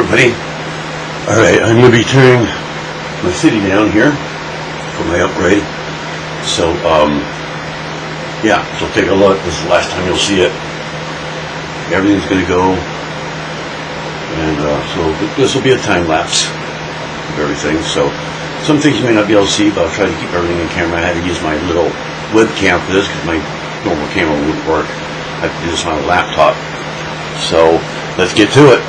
everybody. Alright, I'm going to be tearing my city down here for my upgrade. So, yeah, so take a look. This is the last time you'll see it. Everything's going to go. And so this will be a time lapse of everything. So, some things you may not be able to see, but I'll try to keep everything in camera. I had to use my little webcam for this because my normal camera wouldn't work. I have to do this on a laptop. So, let's get to it.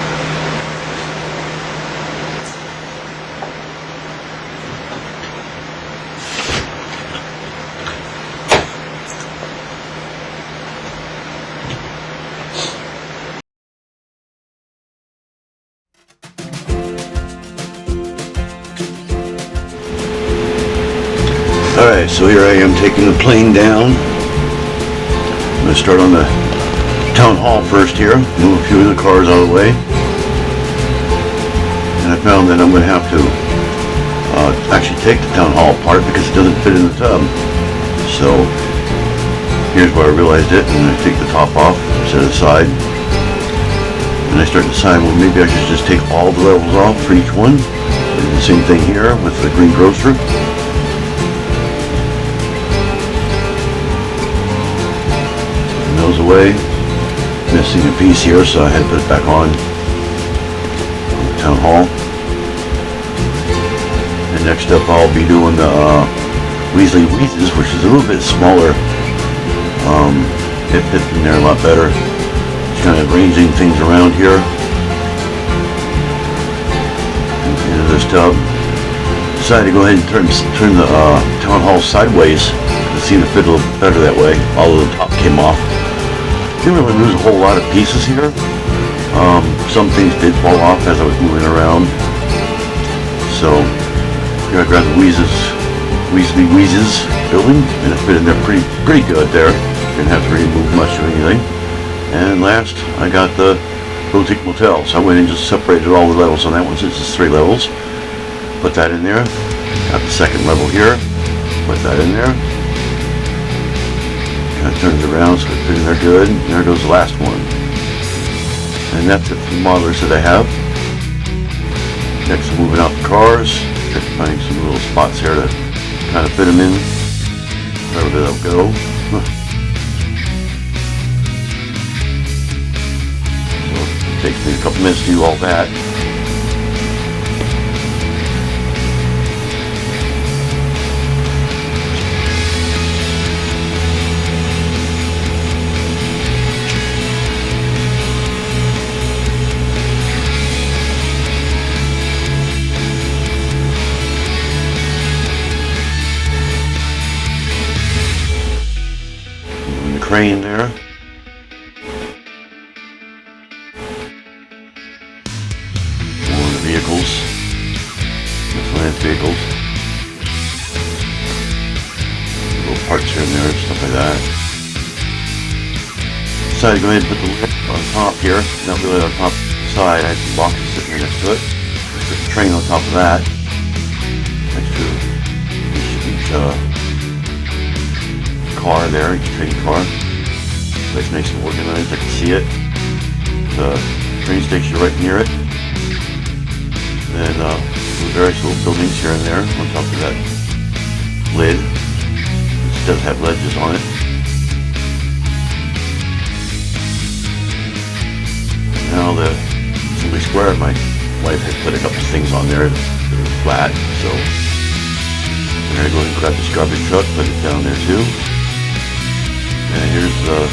Alright, so here I am taking the plane down. I'm going to start on the town hall first here, move a few of the cars out of the way. And I found that I'm going to have to actually take the town hall apart because it doesn't fit in the tub. So here's where I realized it, and I take the top off, set it aside. And I start to decide, well, maybe I should just take all the levels off for each one. So the same thing here with the green grocer. Away, missing a piece here, so I had to put it back on the town hall. And next up I'll be doing the Weasley Wheezes, which is a little bit smaller. It fits in there a lot better. Just kind of arranging things around here into this tub. Decided to go ahead and turn the town hall sideways. It seemed to fit a little better that way, although the top came off. Didn't really lose a whole lot of pieces here. Some things did fall off as I was moving around. So here I grabbed the Weasley Wheezes building, and it fit in there pretty good there. Didn't have to really move much or anything. And last, I got the Boutique Motel. So I went and just separated all the levels on that one since it's 3 levels. Put that in there. Got the second level here. Put that in there. It turns around so it fits in there good. And there goes the last one. And that's it for the modelers that I have. Next, I'm moving out the cars. Try to find some little spots here to kind of fit them in. Wherever they'll go. So it takes me a couple minutes to do all that. Crane there. More of the vehicles. Miscellaneous vehicles. Little parts here and there, stuff like that. Decided to go ahead and put the lid on top here. Not really on top of the side. I had some boxes sitting there next to it. Put the train on top of that. Next to each car there, each train car. It's nice and organized, I can see it. The train station right near it. Then various little buildings here and there on top of that lid. This does have ledges on it. Now the Assembly Square, my wife had put a couple things on there that are flat, so I'm gonna go ahead and grab this garbage truck, put it down there too. And here's the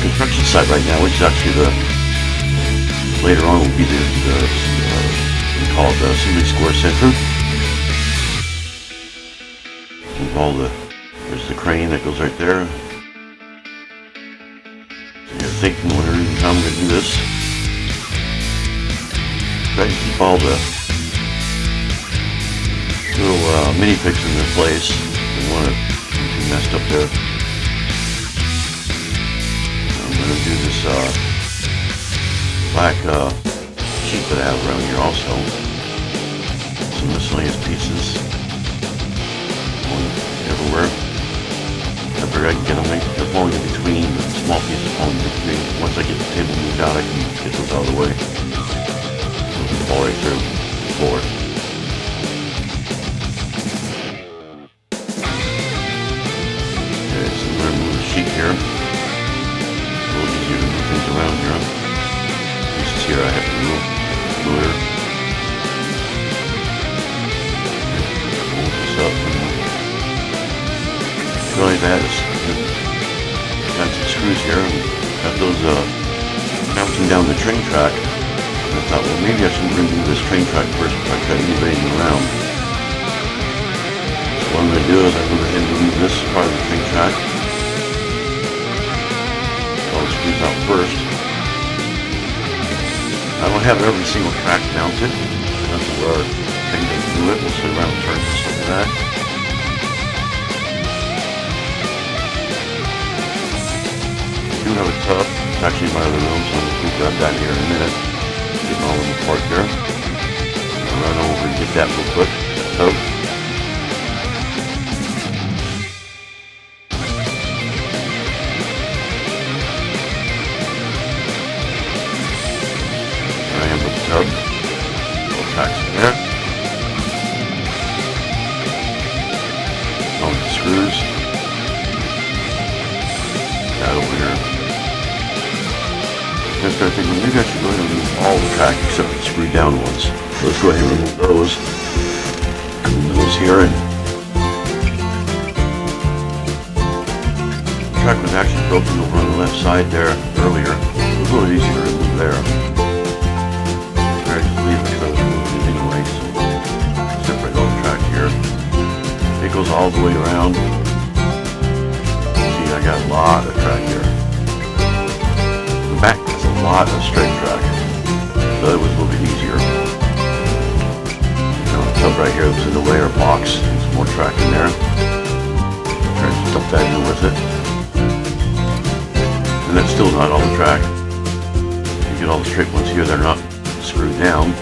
construction site right now, which is actually later on will be we call it the Assembly Square Center. There's the crane that goes right there. So you're thinking, wondering how I'm going to do this. Try to keep all the little minifigs in their place. Don't want it too messed up there. I'm going to do this black sheet that I have around here also. Some miscellaneous pieces going everywhere. I figure I can get them, they're falling in between, the small pieces falling in between. Once I get the table moved out, I can get those out of the way. all the way through forward. Okay, so I'm going to move the sheet here. It's a little easier to move things around here. Pieces here I have to move fluid. Hold this up. Really that is got some screws here and got those bouncing down the train track. And I thought, well, maybe I should remove this train track first before I try to move anything around. So what I'm going to do is I'm going to go ahead and remove this part of the train track. All the screws out first. I don't have every single track mounted. That's where our train can do it. We'll sit around and turn just like that. I do have a tub. It's actually in my other room, so I'm going to grab that here in a minute. Getting all of them apart here. I'll run over and get that real quick. Tub. There I am with the tub. Little tracks in there. All the screws. That over here. I started thinking, maybe I should go ahead and remove all the track except the screwed down ones. So let's go ahead and remove those. Remove those here. And the track was actually broken over on the left side there earlier. It was a little easier to remove there. I just leave it because I was removing it anyway. So separate all the track here. It goes all the way around. See, I got a lot of track here. The back has a lot of straight track, so it was a little bit easier. Now the tub right here was in the layer box. There's some more track in there. Try to dump that in with it. And that's still not all the track. You get all the straight ones here, they're not screwed down.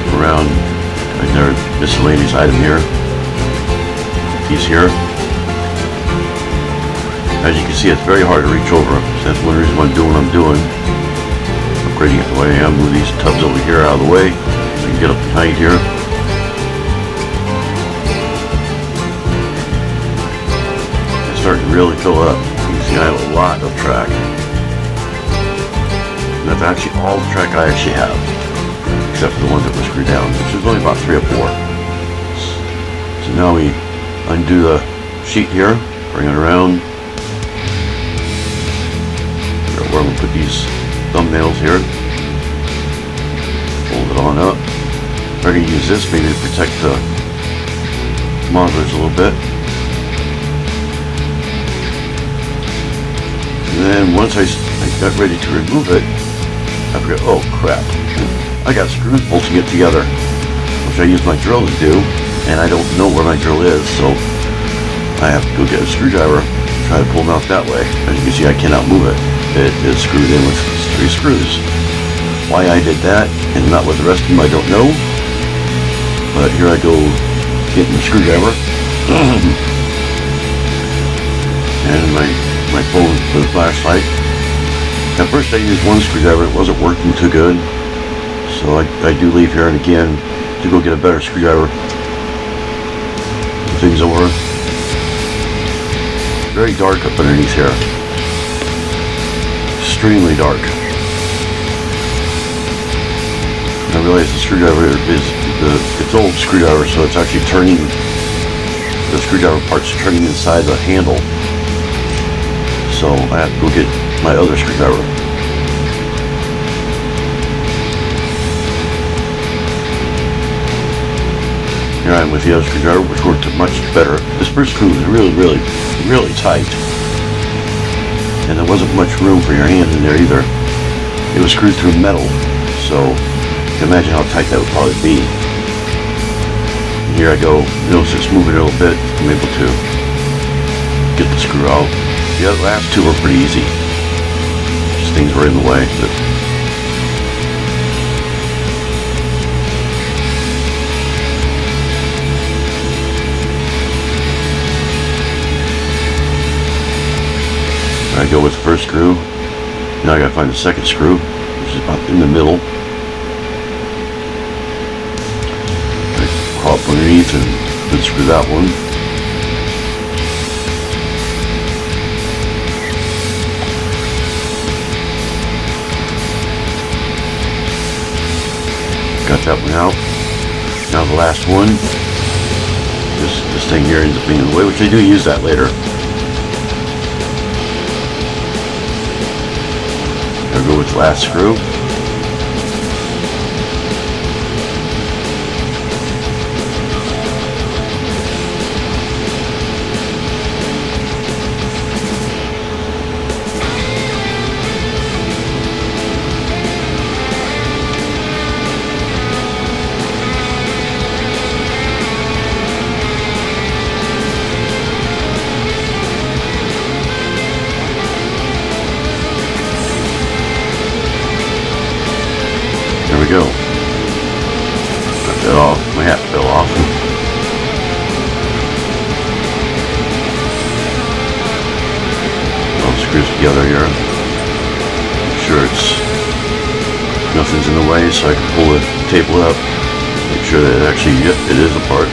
Come around, and there's a miscellaneous item here. Piece here. As you can see, it's very hard to reach over. So that's one reason why I'm doing what I'm doing. Upgrading it the way I am. Move these tubs over here out of the way so you can get up behind here. It's starting to really fill up. You can see I have a lot of track. And that's actually all the track I actually have, except for the ones that were screwed down, which is only about 3 or 4. So now we undo the sheet here, bring it around. Where I'm going to put these thumbnails here. Fold it on up. We're going to use this maybe to protect the monitors a little bit. And then once I got ready to remove it, I forgot, oh crap, I got screws bolting it together, which I use my drill to do. And I don't know where my drill is, so I have to go get a screwdriver and try to pull them out that way. As you can see, I cannot move it. It is screwed in with 3 screws. Why I did that and not with the rest of them, I don't know. But here I go getting the screwdriver. And my phone for the flashlight. At first I used one screwdriver, it wasn't working too good. So I do leave here and again to go get a better screwdriver. Things over. Very dark up underneath here. Extremely dark. I realize the screwdriver is it's old screwdriver, so it's actually turning. The screwdriver part's turning inside the handle. So I have to go get my other screwdriver. Here I am with the other screwdriver, which worked much better. This first screw was really tight. And there wasn't much room for your hand in there either. It was screwed through metal, so you can imagine how tight that would probably be. And here I go, notice it's moving a little bit. I'm able to get the screw out. The last 2 were pretty easy. Just things were in the way. I go with the first screw. Now I gotta find the second screw, which is about in the middle. I crawl up underneath and unscrew that one. Got that one out. Now the last one. This thing here ends up being in the way, which I do use that later. I'll go with the last screw. Go. Got that off. My hat fell off. All the screws together here. Make sure nothing's in the way, so I can pull the table up. Make sure that it is apart.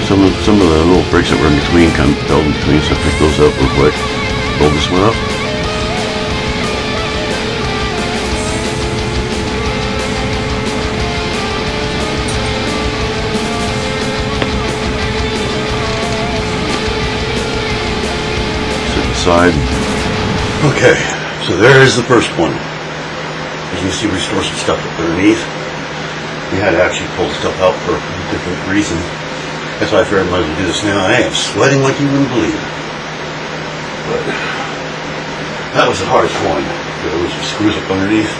Some of the little breaks that were in between kind of fell in between, so I picked those up real quick. Roll this one up. Side. Okay, so there is the first one. As you can see, we store some stuff up underneath. We had to actually pull the stuff out for a different reason. That's why I figured I might as well do this now. I am sweating like you wouldn't believe. But that was the hardest one. There was some screws up underneath,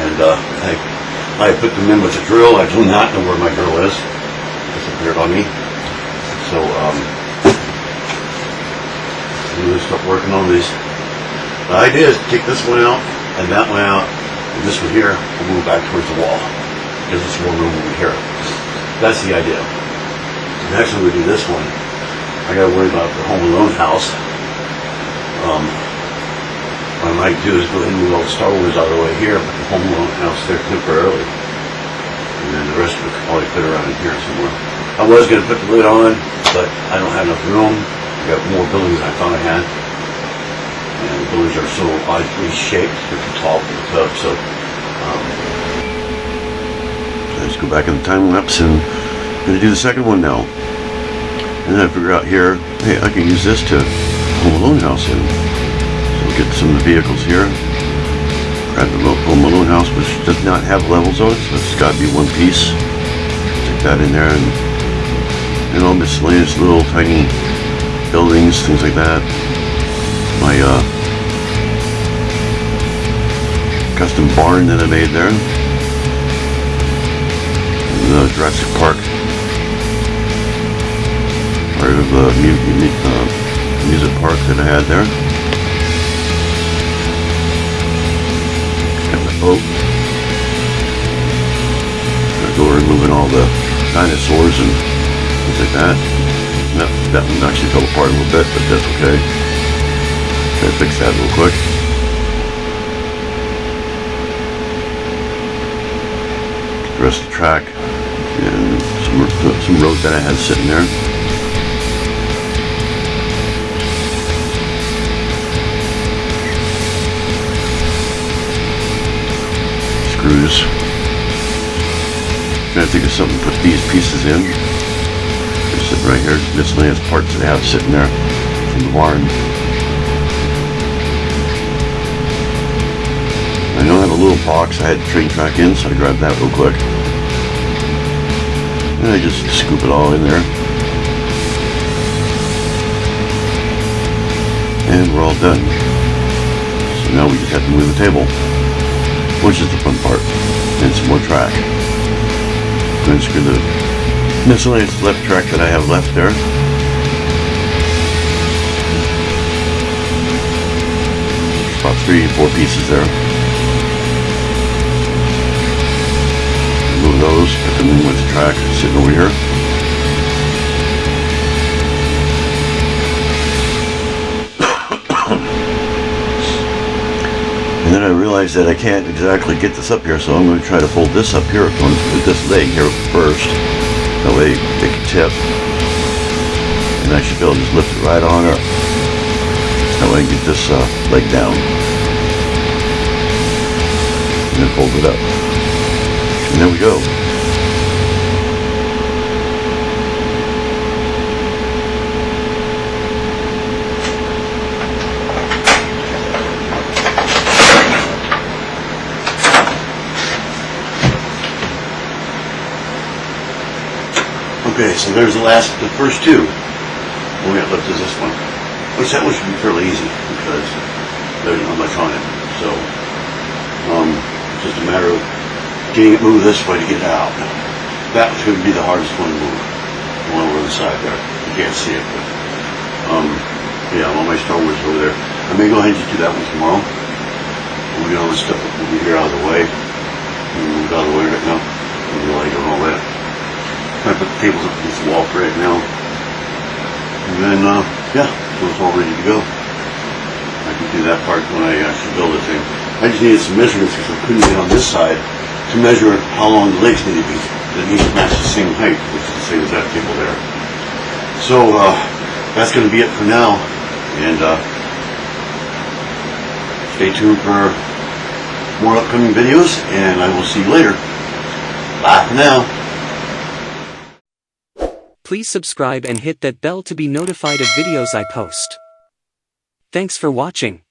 and I put them in with a drill. I do not know where my drill is. It disappeared on me. So we'll start working on these. The idea is to take this one out and that one out, and this one here will move back towards the wall. Gives us more room over here. That's the idea. Next time we do this one, I gotta worry about the Home Alone house. What I might do is go ahead and move all the Star Wars out of the way here, put the Home Alone house there temporarily. And then the rest of it could probably fit around in here somewhere. I was gonna put the lid on, but I don't have enough room. I got more buildings than I thought I had, and the buildings are so oddly shaped, they're too tall for the tub, so let's go back in the time lapse, and I'm going to do the second one now. And then I figure out here, hey, I can use this to Home Alone house in. So we'll get some of the vehicles here, grab the Home Alone house, which does not have levels on it, so it's got to be one piece. Stick that in there, and all miscellaneous little tiny buildings, things like that. My custom barn that I made there. The Jurassic Park part of the music park that I had there. Got my boat. I go removing all the dinosaurs and things like that. No, that one actually fell apart a little bit, but that's okay. Try to fix that real quick. The rest of the track and some road that I had sitting there. Screws. Trying to think of something to put these pieces in. Sitting right here, miscellaneous parts that I have sitting there from the barn. I don't have a little box I had the train track in, so I grabbed that real quick. And I just scoop it all in there. And we're all done. So now we just have to move the table, which is the fun part. And some more track. I'm going to screw the miscellaneous left track that I have left there. There's about 3 or 4 pieces there. Remove those, put them in with the track sitting over here. And then I realized that I can't exactly get this up here, so I'm going to try to fold this up here with this leg here first. That way it can tip. And I should be able to just lift it right on up. That way I can get this leg down. And then fold it up. And there we go. Okay, so there's the first two. What we got left is this one. Which that one should be fairly easy because there's not much on it. So, it's just a matter of getting it moved this way to get it out. That should be the hardest one to move. The one over the side there. You can't see it, but, yeah, all my Star Wars over there. I may go ahead and just do that one tomorrow. We'll get all this stuff over here out of the way. We'll move it out of the way right now. We'll light on all that. I put the tables up against the wall for right now. And then, yeah, so it's all ready to go. I can do that part when I actually build the thing. I just needed some measurements because I couldn't get on this side to measure how long the legs need to be. They need to match the same height, which is the same as that table there. So, that's going to be it for now. And, stay tuned for more upcoming videos, and I will see you later. Bye for now. Please subscribe and hit that bell to be notified of videos I post. Thanks for watching.